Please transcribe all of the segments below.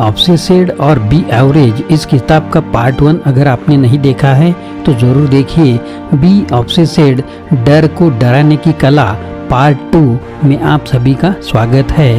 Obsessed और B average इस किताब का पार्ट 1 अगर आपने नहीं देखा है तो ज़रूर देखिए। बी ऑब्सेस्ड, डर को डराने की कला, पार्ट 2 में आप सभी का स्वागत है।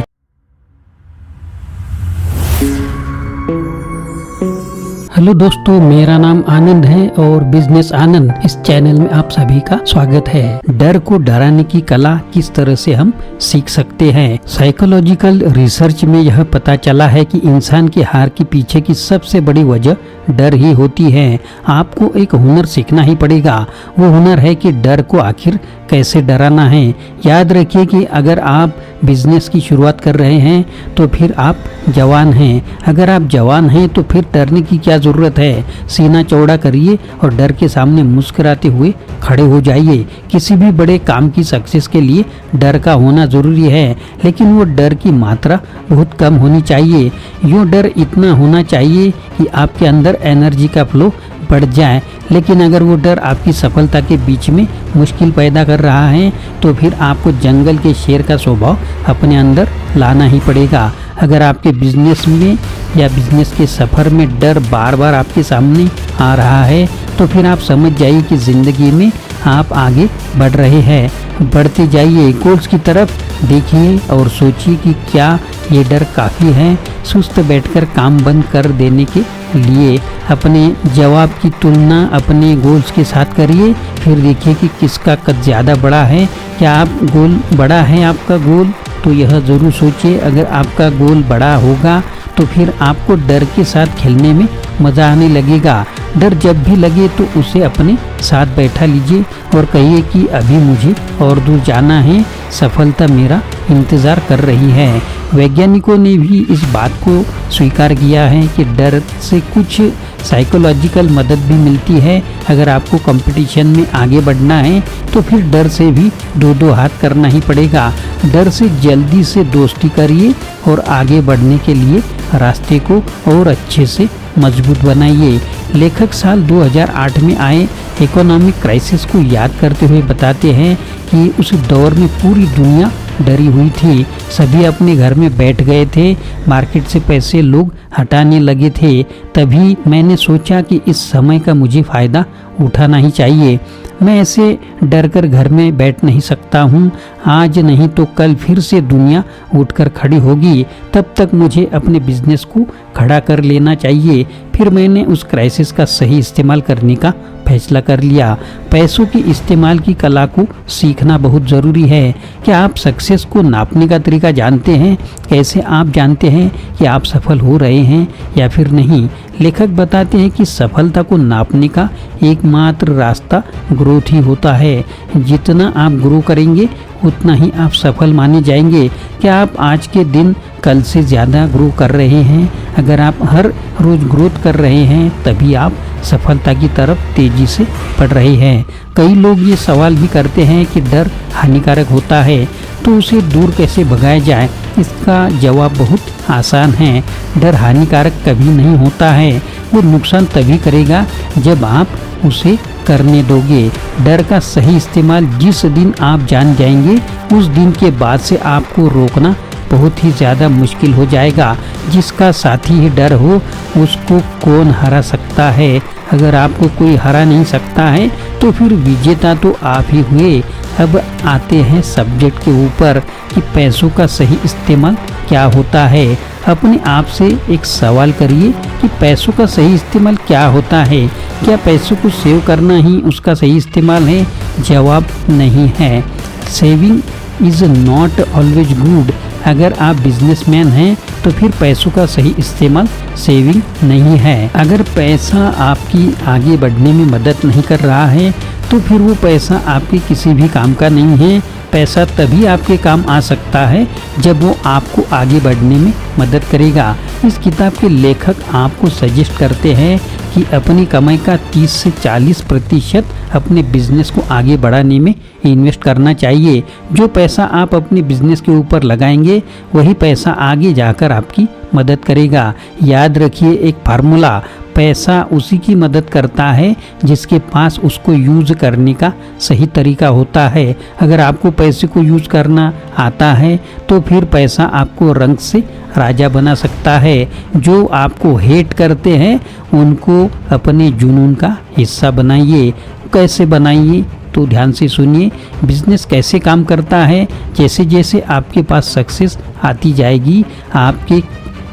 हेलो दोस्तों, मेरा नाम आनंद है और बिजनेस आनंद इस चैनल में आप सभी का स्वागत है। डर को डराने की कला किस तरह से हम सीख सकते हैं। साइकोलॉजिकल रिसर्च में यह पता चला है कि इंसान की हार के पीछे की सबसे बड़ी वजह डर ही होती है। आपको एक हुनर सीखना ही पड़ेगा। वो हुनर है कि डर को आखिर कैसे डराना है। याद रखिए कि अगर आप बिजनेस की शुरुआत कर रहे हैं तो फिर आप जवान हैं। अगर आप जवान हैं तो फिर डरने की क्या ज़रूरत है। सीना चौड़ा करिए और डर के सामने मुस्कुराते हुए खड़े हो जाइए। किसी भी बड़े काम की सक्सेस के लिए डर का होना ज़रूरी है, लेकिन वो डर की मात्रा बहुत कम होनी चाहिए। यूँ डर इतना होना चाहिए कि आपके अंदर एनर्जी का फ्लो बढ़ जाए। लेकिन अगर वो डर आपकी सफलता के बीच में मुश्किल पैदा कर रहा है तो फिर आपको जंगल के शेर का स्वभाव अपने अंदर लाना ही पड़ेगा। अगर आपके बिजनेस में या बिजनेस के सफ़र में डर बार बार आपके सामने आ रहा है तो फिर आप समझ जाइए कि ज़िंदगी में आप आगे बढ़ रहे हैं। बढ़ते जाइए, गोल्स की तरफ देखिए और सोचिए कि क्या ये डर काफ़ी है सुस्त बैठकर काम बंद कर देने के लिए। अपने जवाब की तुलना अपने गोल्स के साथ करिए, फिर देखिए कि किसका कद ज़्यादा बड़ा है। क्या आप गोल बड़ा है आपका गोल, तो यह ज़रूर सोचिए। अगर आपका गोल बड़ा होगा तो फिर आपको डर के साथ खेलने में मज़ा आने लगेगा। डर जब भी लगे तो उसे अपने साथ बैठा लीजिए और कहिए कि अभी मुझे और दूर जाना है, सफलता मेरा इंतज़ार कर रही है। वैज्ञानिकों ने भी इस बात को स्वीकार किया है कि डर से कुछ साइकोलॉजिकल मदद भी मिलती है। अगर आपको कंपटीशन में आगे बढ़ना है तो फिर डर से भी दो हाथ करना ही पड़ेगा। डर से जल्दी से दोस्ती करिए और आगे बढ़ने के लिए रास्ते को और अच्छे से मजबूत बनाइए। लेखक साल 2008 में आए इकोनॉमिक क्राइसिस को याद करते हुए बताते हैं कि उस दौर में पूरी दुनिया डरी हुई थी। सभी अपने घर में बैठ गए थे, मार्केट से पैसे लोग हटाने लगे थे। तभी मैंने सोचा कि इस समय का मुझे फ़ायदा उठाना ही चाहिए। मैं ऐसे डर कर घर में बैठ नहीं सकता हूँ। आज नहीं तो कल फिर से दुनिया उठकर खड़ी होगी। तब तक मुझे अपने बिजनेस को खड़ा कर लेना चाहिए। फिर मैंने उस क्राइसिस का सही इस्तेमाल करने का फैसला कर लिया। पैसों के इस्तेमाल की कला को सीखना बहुत ज़रूरी है। क्या आप सक्सेस को नापने का तरीका जानते हैं? कैसे आप जानते हैं कि आप सफल हो रहे हैं या फिर नहीं? लेखक बताते हैं कि सफलता को नापने का एकमात्र रास्ता ग्रोथ ही होता है। जितना आप ग्रो करेंगे उतना ही आप सफल माने जाएंगे। क्या आप आज के दिन कल से ज़्यादा ग्रो कर रहे हैं? अगर आप हर रोज़ ग्रोथ कर रहे हैं तभी आप सफलता की तरफ तेज़ी से बढ़ रहे हैं। कई लोग ये सवाल भी करते हैं कि डर हानिकारक होता है तो उसे दूर कैसे भगाया जाए। इसका जवाब बहुत आसान है। डर हानिकारक कभी नहीं होता है। वो नुकसान तभी करेगा जब आप उसे करने दोगे। डर का सही इस्तेमाल जिस दिन आप जान जाएंगे उस दिन के बाद से आपको रोकना बहुत ही ज़्यादा मुश्किल हो जाएगा। जिसका साथी ही डर हो उसको कौन हरा सकता है। अगर आपको कोई हरा नहीं सकता है तो फिर विजेता तो आप ही हुए। अब आते हैं सब्जेक्ट के ऊपर कि पैसों का सही इस्तेमाल क्या होता है। अपने आप से एक सवाल करिए कि पैसों का सही इस्तेमाल क्या होता है। क्या पैसों को सेव करना ही उसका सही इस्तेमाल है? जवाब नहीं है। Saving is not always good. अगर आप बिजनेसमैन हैं तो फिर पैसों का सही इस्तेमाल सेविंग नहीं है। अगर पैसा आपकी आगे बढ़ने में मदद नहीं कर रहा है तो फिर वो पैसा आपके किसी भी काम का नहीं है। पैसा तभी आपके काम आ सकता है जब वो आपको आगे बढ़ने में मदद करेगा। इस किताब के लेखक आपको सजेस्ट करते हैं कि अपनी कमाई का 30 से 40% अपने बिजनेस को आगे बढ़ाने में इन्वेस्ट करना चाहिए। जो पैसा आप अपने बिजनेस के ऊपर लगाएंगे वही पैसा आगे जाकर आपकी मदद करेगा। याद रखिए एक फार्मूला, पैसा उसी की मदद करता है जिसके पास उसको यूज करने का सही तरीका होता है। अगर आपको पैसे को यूज करना आता है तो फिर पैसा आपको रंग से राजा बना सकता है। जो आपको हेट करते हैं उनको अपने जुनून का हिस्सा बनाइए। कैसे बनाइए तो ध्यान से सुनिए। बिजनेस कैसे काम करता है, जैसे जैसे आपके पास सक्सेस आती जाएगी आपके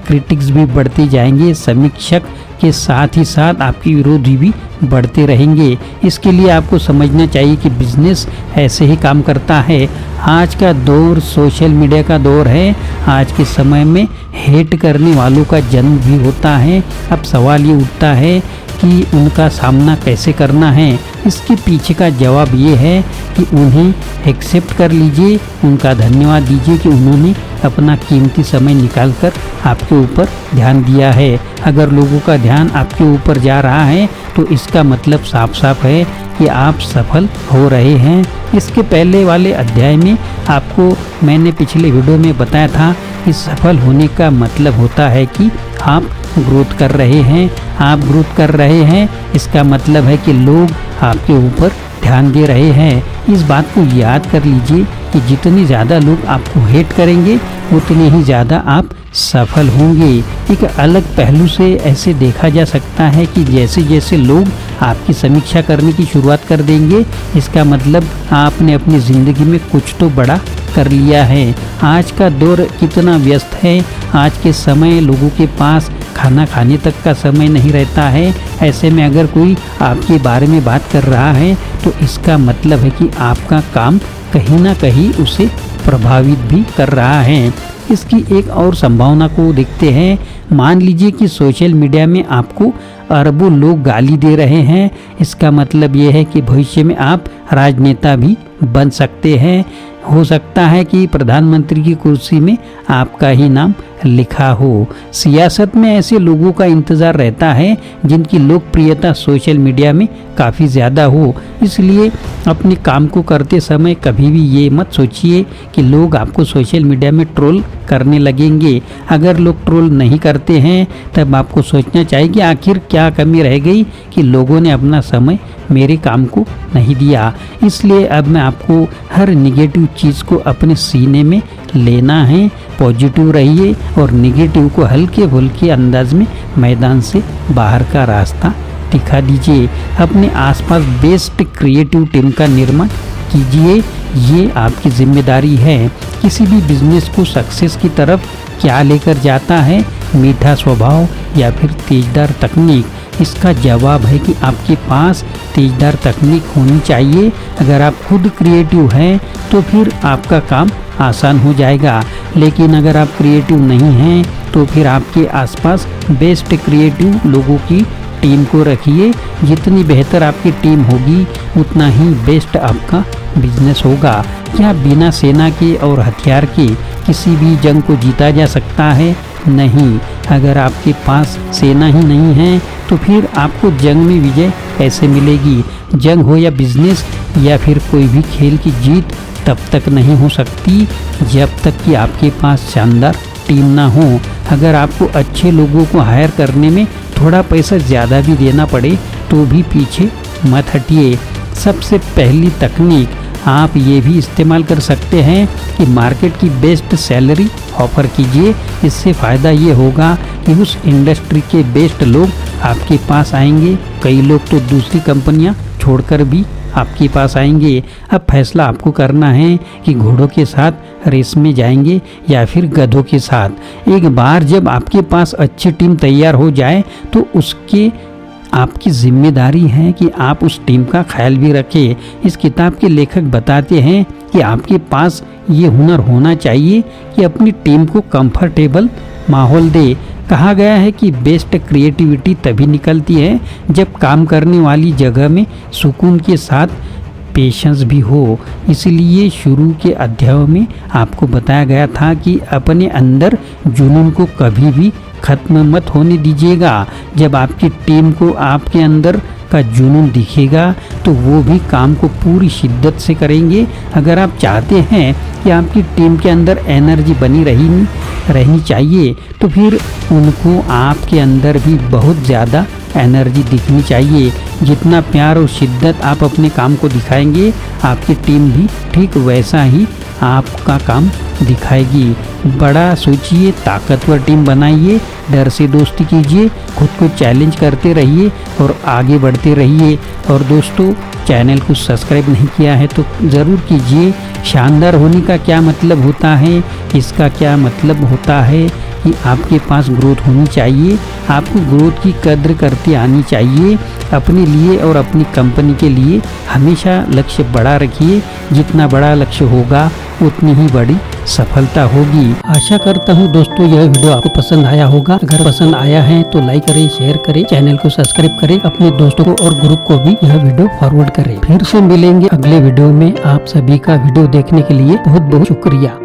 क्रिटिक्स भी बढ़ते जाएंगे, समीक्षक के साथ ही साथ आपके विरोधी भी बढ़ते रहेंगे। इसके लिए आपको समझना चाहिए कि बिजनेस ऐसे ही काम करता है। आज का दौर सोशल मीडिया का दौर है। आज के समय में हेट करने वालों का जन्म भी होता है। अब सवाल ये उठता है कि उनका सामना कैसे करना है। इसके पीछे का जवाब ये है कि उन्हें एक्सेप्ट कर लीजिए, उनका धन्यवाद दीजिए कि उन्होंने अपना कीमती समय निकालकर आपके ऊपर ध्यान दिया है। अगर लोगों का ध्यान आपके ऊपर जा रहा है तो इसका मतलब साफ साफ है कि आप सफल हो रहे हैं। इसके पहले वाले अध्याय में आपको मैंने पिछले वीडियो में बताया था कि सफल होने का मतलब होता है कि आप ग्रोथ कर रहे हैं। आप ग्रोथ कर रहे हैं इसका मतलब है कि लोग आपके ऊपर ध्यान दे रहे हैं। इस बात को याद कर लीजिए कि जितने ज़्यादा लोग आपको हेट करेंगे उतने ही ज़्यादा आप सफल होंगे। एक अलग पहलू से ऐसे देखा जा सकता है कि जैसे जैसे लोग आपकी समीक्षा करने की शुरुआत कर देंगे इसका मतलब आपने अपनी ज़िंदगी में कुछ तो बड़ा कर लिया है। आज का दौर कितना व्यस्त है। आज के समय लोगों के पास खाना खाने तक का समय नहीं रहता है। ऐसे में अगर कोई आपके बारे में बात कर रहा है तो इसका मतलब है कि आपका काम कहीं ना कहीं उसे प्रभावित भी कर रहा है। इसकी एक और संभावना को देखते हैं। मान लीजिए कि सोशल मीडिया में आपको अरबों लोग गाली दे रहे हैं। इसका मतलब ये है कि भविष्य में आप राजनेता भी बन सकते हैं। हो सकता है कि प्रधानमंत्री की कुर्सी में आपका ही नाम लिखा हो। सियासत में ऐसे लोगों का इंतज़ार रहता है जिनकी लोकप्रियता सोशल मीडिया में काफ़ी ज़्यादा हो। इसलिए अपने काम को करते समय कभी भी ये मत सोचिए कि लोग आपको सोशल मीडिया में ट्रोल करने लगेंगे। अगर लोग ट्रोल नहीं करते हैं तब आपको सोचना चाहिए कि आखिर क्या कमी रह गई कि लोगों ने अपना समय मेरे काम को नहीं दिया। इसलिए अब मैं आपको हर निगेटिव चीज़ को अपने सीने में लेना है। पॉजिटिव रहिए और निगेटिव को हल्के फुल्के अंदाज में मैदान से बाहर का रास्ता दिखा दीजिए। अपने आसपास बेस्ट क्रिएटिव टीम का निर्माण कीजिए। ये आपकी जिम्मेदारी है। किसी भी बिजनेस को सक्सेस की तरफ क्या लेकर जाता है, मीठा स्वभाव या फिर तेजदार तकनीक? इसका जवाब है कि आपके पास तेजदार तकनीक होनी चाहिए। अगर आप खुद क्रिएटिव हैं तो फिर आपका काम आसान हो जाएगा। लेकिन अगर आप क्रिएटिव नहीं हैं तो फिर आपके आसपास बेस्ट क्रिएटिव लोगों की टीम को रखिए। जितनी बेहतर आपकी टीम होगी उतना ही बेस्ट आपका बिजनेस होगा। क्या बिना सेना के और हथियार के किसी भी जंग को जीता जा सकता है? नहीं। अगर आपके पास सेना ही नहीं है तो फिर आपको जंग में विजय कैसे मिलेगी? जंग हो या बिजनेस या फिर कोई भी खेल की जीत तब तक नहीं हो सकती जब तक कि आपके पास शानदार टीम ना हो। अगर आपको अच्छे लोगों को हायर करने में थोड़ा पैसा ज़्यादा भी देना पड़े तो भी पीछे मत हटिए। सबसे पहली तकनीक आप ये भी इस्तेमाल कर सकते हैं कि मार्केट की बेस्ट सैलरी ऑफ़र कीजिए। इससे फ़ायदा ये होगा कि उस इंडस्ट्री के बेस्ट लोग आपके पास आएंगे। कई लोग तो दूसरी कंपनियां छोड़कर भी आपके पास आएंगे। अब फैसला आपको करना है कि घोड़ों के साथ रेस में जाएंगे या फिर गधों के साथ। एक बार जब आपके पास अच्छी टीम तैयार हो जाए तो उसके आपकी जिम्मेदारी है कि आप उस टीम का ख्याल भी रखें। इस किताब के लेखक बताते हैं कि आपके पास ये हुनर होना चाहिए कि अपनी टीम को कंफर्टेबल माहौल दे। कहा गया है कि बेस्ट क्रिएटिविटी तभी निकलती है जब काम करने वाली जगह में सुकून के साथ पेशेंस भी हो। इसलिए शुरू के अध्यायों में आपको बताया गया था कि अपने अंदर जुनून को कभी भी ख़त्म मत होने दीजिएगा। जब आपकी टीम को आपके अंदर आपका जुनून दिखेगा तो वो भी काम को पूरी शिद्दत से करेंगे। अगर आप चाहते हैं कि आपकी टीम के अंदर एनर्जी बनी रहनी चाहिए तो फिर उनको आपके अंदर भी बहुत ज़्यादा एनर्जी दिखनी चाहिए। जितना प्यार और शिद्दत आप अपने काम को दिखाएंगे, आपकी टीम भी ठीक वैसा ही आपका काम दिखाएगी। बड़ा सोचिए, ताकतवर टीम बनाइए, डर से दोस्ती कीजिए, खुद को चैलेंज करते रहिए और आगे बढ़ते रहिए। और दोस्तों, चैनल को सब्सक्राइब नहीं किया है तो ज़रूर कीजिए। शानदार होने का क्या मतलब होता है, इसका क्या मतलब होता है कि आपके पास ग्रोथ होनी चाहिए। आपको ग्रोथ की कद्र करते आनी चाहिए। अपने लिए और अपनी कंपनी के लिए हमेशा लक्ष्य बड़ा रखिए। जितना बड़ा लक्ष्य होगा उतनी ही बड़ी सफलता होगी। आशा करता हूँ दोस्तों यह वीडियो आपको पसंद आया होगा। अगर पसंद आया है तो लाइक करें, शेयर करें, चैनल को सब्सक्राइब करें, अपने दोस्तों को और ग्रुप को भी यह वीडियो फॉरवर्ड करें। फिर से मिलेंगे अगले वीडियो में। आप सभी का वीडियो देखने के लिए बहुत बहुत शुक्रिया।